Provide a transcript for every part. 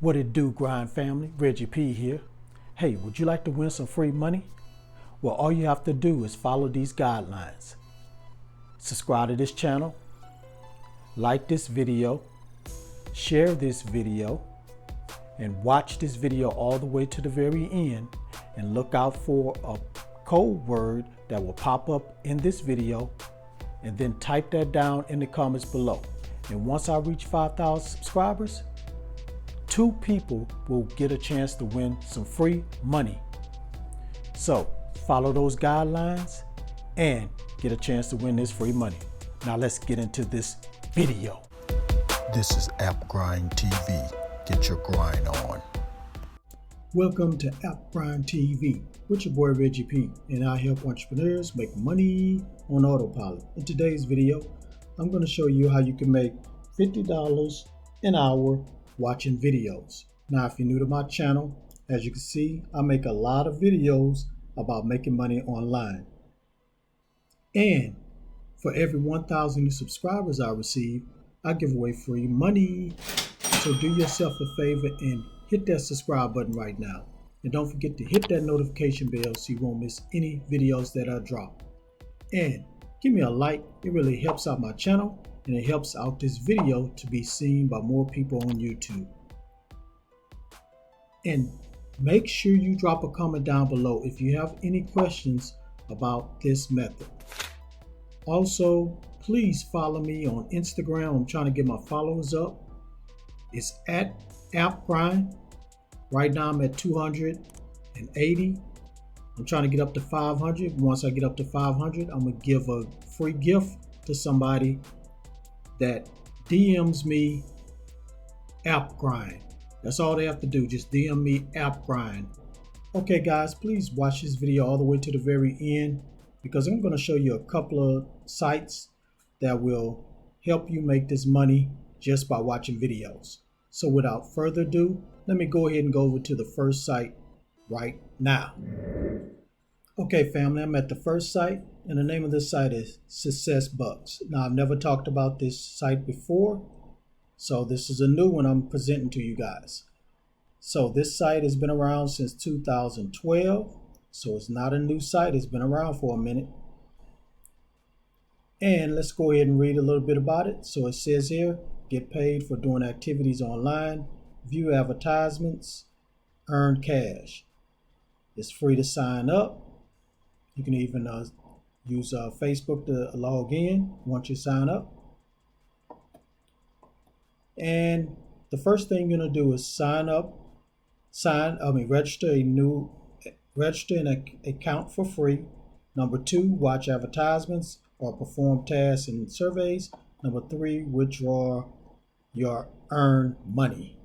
What it do, grind family? Reggie P here. Hey, would you like to win some free money? Well, all you have to do is follow these guidelines. Subscribe to this channel, like this video, share this video, and watch this video all the way to the very end, and look out for a code word that will pop up in this video, and then type that down in the comments below. And once I reach 5,000 subscribers, 2 people will get a chance to win some free money. So follow those guidelines and get a chance to win this free money. Now let's get into this video. This is App Grind TV. Get your grind on. Welcome to App Grind TV with your boy Reggie P, and I help entrepreneurs make money on autopilot. In today's video, I'm going to show you how you can make $50 an hour watching videos. Now, if you're new to my channel, as you can see, I make a lot of videos about making money online. And for every 1,000 new subscribers I receive, I give away free money. So do yourself a favor and hit that subscribe button right now. And don't forget to hit that notification bell so you won't miss any videos that I drop. And give me a like. It really helps out my channel, and it helps out this video to be seen by more people on YouTube. And make sure you drop a comment down below if you have any questions about this method. Also, please follow me on Instagram. I'm trying to get my followers up. It's at AppGrind. Right now I'm at 280. I'm trying to get up to 500. Once I get up to 500, I'm going to give a free gift to somebody that DMs me AppGrind. That's all they have to do. Just DM me AppGrind. Okay guys, please watch this video all the way to the very end, because I'm going to show you a couple of sites that will help you make this money just by watching videos. So without further ado, let me go ahead and go over to the first site right now. Okay family, I'm at the first site, and the name of this site is Success Bucks. Now, I've never talked about this site before, so this is a new one I'm presenting to you guys. So this site has been around since 2012, so it's not a new site. It's been around for a minute. And let's go ahead and read a little bit about it. So it says here, get paid for doing activities online, view advertisements, earn cash. It's free to sign up. You can even use Facebook to log in once you sign up. And the first thing you're going to do is register an account for free. Number 2, watch advertisements or perform tasks and surveys. Number 3, withdraw your earned money.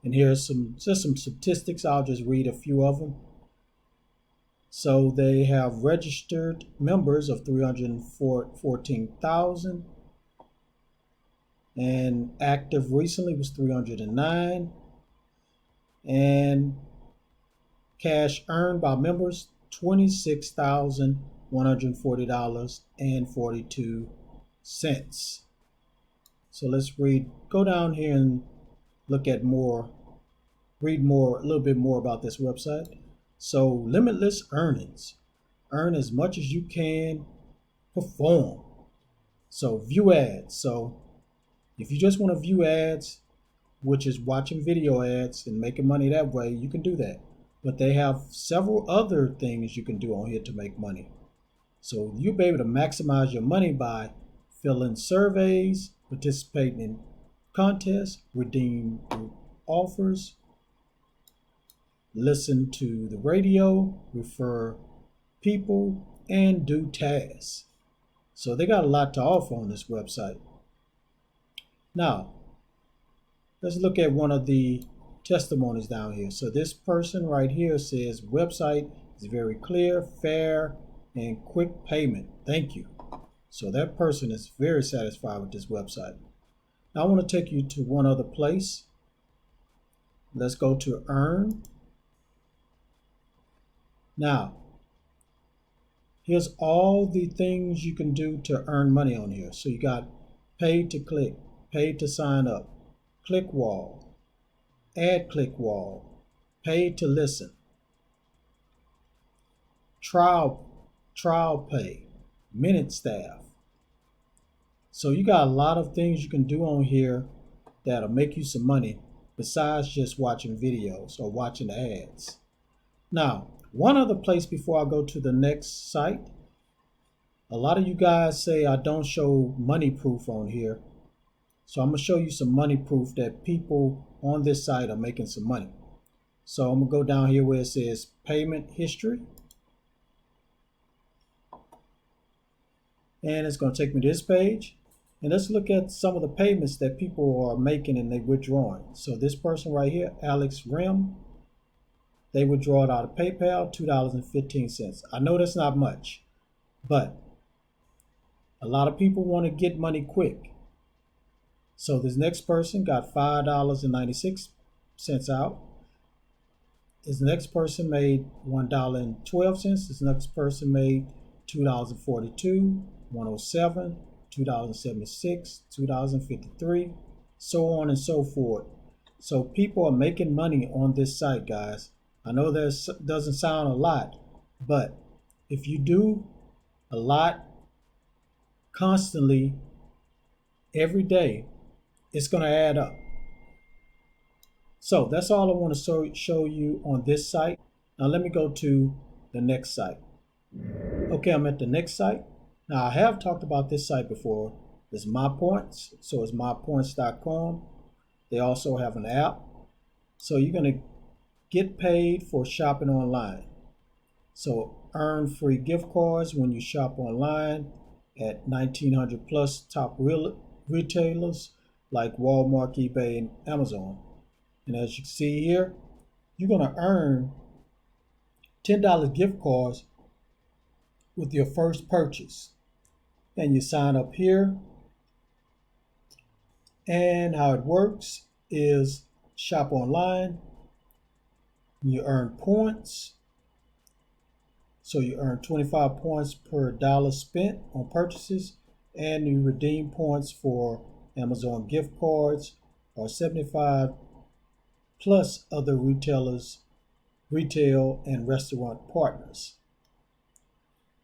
And here's some statistics. I'll just read a few of them. So they have registered members of 314,000, and active recently was 309, and cash earned by members $26,140.42. So let's go down here and look at read a little bit more about this website. So limitless earnings. Earn as much as you can perform. So view ads. So if you just want to view ads, which is watching video ads and making money that way, you can do that. But they have several other things you can do on here to make money. So you'll be able to maximize your money by filling surveys, participating in contests, redeem offers, listen to the radio, refer people, and do tasks. So they got a lot to offer on this website. Now, let's look at one of the testimonies down here. So this person right here says, website is very clear, fair, and quick payment. Thank you. So that person is very satisfied with this website. Now I want to take you to one other place. Let's go to Earn. Now, here's all the things you can do to earn money on here. So you got paid to click, paid to sign up, click wall, add click wall, paid to listen, trial pay, minute staff. So you got a lot of things you can do on here that'll make you some money besides just watching videos or watching ads. Now, one other place before I go to the next site. A lot of you guys say I don't show money proof on here. So I'm going to show you some money proof that people on this site are making some money. So I'm going to go down here where it says payment history. And it's going to take me to this page. And let's look at some of the payments that people are making and they withdrawing. So this person right here, Alex Rim, they withdraw it out of PayPal, $2.15. I know that's not much, but a lot of people want to get money quick. So this next person got $5.96 out. This next person made $1.12. This next person made $2.42, $1.07, $2.76, $2.53, so on and so forth. So people are making money on this site, guys. I know that doesn't sound a lot, but if you do a lot constantly every day, it's going to add up. So that's all I want to show you on this site. Now let me go to the next site. Okay, I'm at the next site. Now I have talked about this site before. It's My Points, so it's mypoints.com. They also have an app. So you're going to get paid for shopping online. So earn free gift cards when you shop online at 1,900 plus top retailers like Walmart, eBay, and Amazon. And as you can see here, you're going to earn $10 gift cards with your first purchase. And you sign up here. And how it works is shop online. You earn points. So you earn 25 points per dollar spent on purchases. And you redeem points for Amazon gift cards or 75 plus other retail and restaurant partners.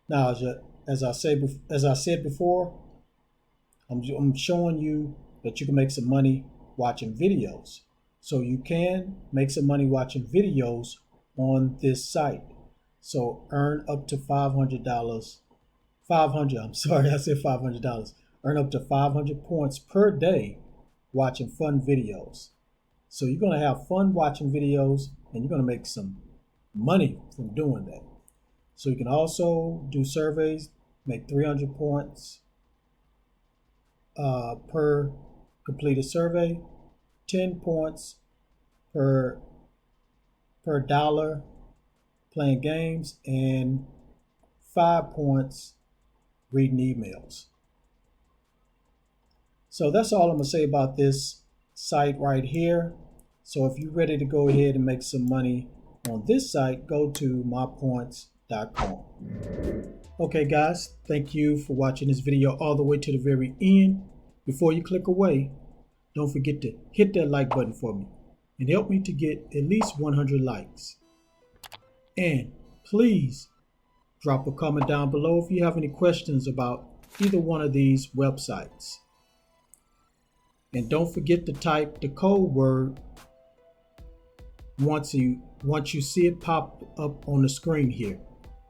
Now, as I said before, I'm showing you that you can make some money watching videos. So you can make some money watching videos on this site. So earn up to $500. I'm sorry, I said $500. Earn up to 500 points per day watching fun videos. So you're going to have fun watching videos and you're going to make some money from doing that. So you can also do surveys, make 300 points per completed survey, 10 points per dollar playing games, and 5 points reading emails. So that's all I'm going to say about this site right here. So if you're ready to go ahead and make some money on this site, go to mypoints.com. Okay guys, thank you for watching this video all the way to the very end. Before you click away, don't forget to hit that like button for me and help me to get at least 100 likes. And please drop a comment down below if you have any questions about either one of these websites. And don't forget to type the code word once you see it pop up on the screen here.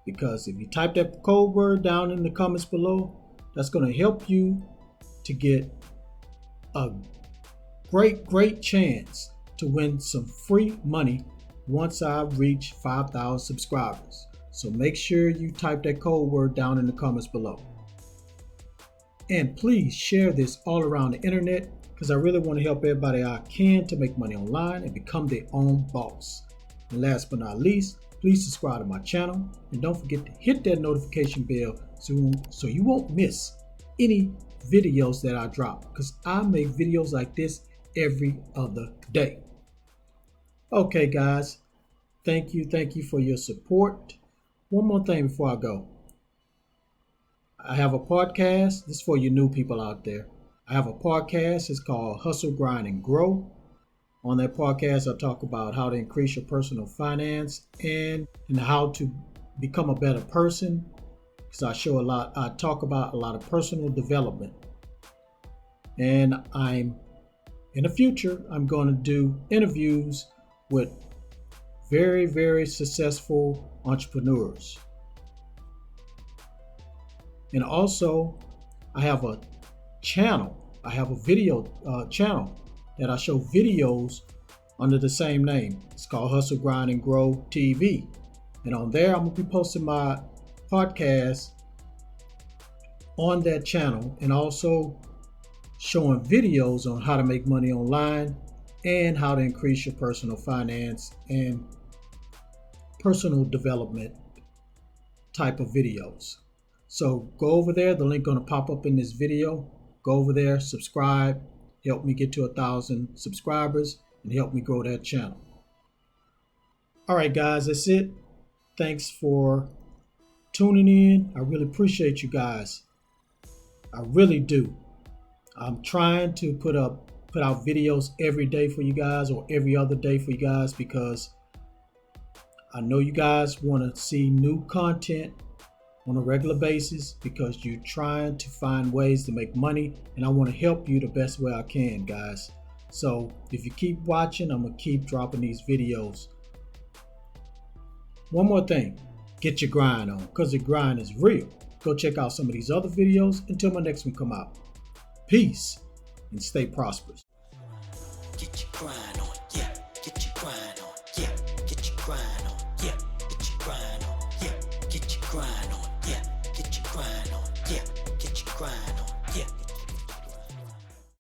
Because if you type that code word down in the comments below, that's going to help you to get a great chance to win some free money once I reach 5,000 subscribers. So make sure you type that code word down in the comments below. And please share this all around the internet, because I really want to help everybody I can to make money online and become their own boss. And last but not least, please subscribe to my channel and don't forget to hit that notification bell so you won't miss any videos that I drop, because I make videos like this every other day. Okay guys, thank you for your support. One more thing before I go. I have a podcast. This is for you new people out there. I have a podcast. It's called Hustle, Grind, and Grow. On that podcast, I talk about how to increase your personal finance and how to become a better person. Because I talk about a lot of personal development. And in the future, I'm going to do interviews with very, very successful entrepreneurs. And also, I have a channel. I have a video channel that I show videos under the same name. It's called Hustle, Grind, and Grow TV. And on there, I'm going to be posting my podcast on that channel and also showing videos on how to make money online and how to increase your personal finance and personal development type of videos. So go over there. The link going to pop up in this video. Go over there, subscribe, help me get to 1,000 subscribers and help me grow that channel. All right, guys, that's it. Thanks for tuning in. I really appreciate you guys. I really do. I'm trying to put out videos every day for you guys or every other day for you guys because I know you guys want to see new content on a regular basis because you're trying to find ways to make money, and I want to help you the best way I can, guys. So if you keep watching, I'm going to keep dropping these videos. One more thing, get your grind on because the grind is real. Go check out some of these other videos until my next one come out. Peace and stay prosperous. Get your grind.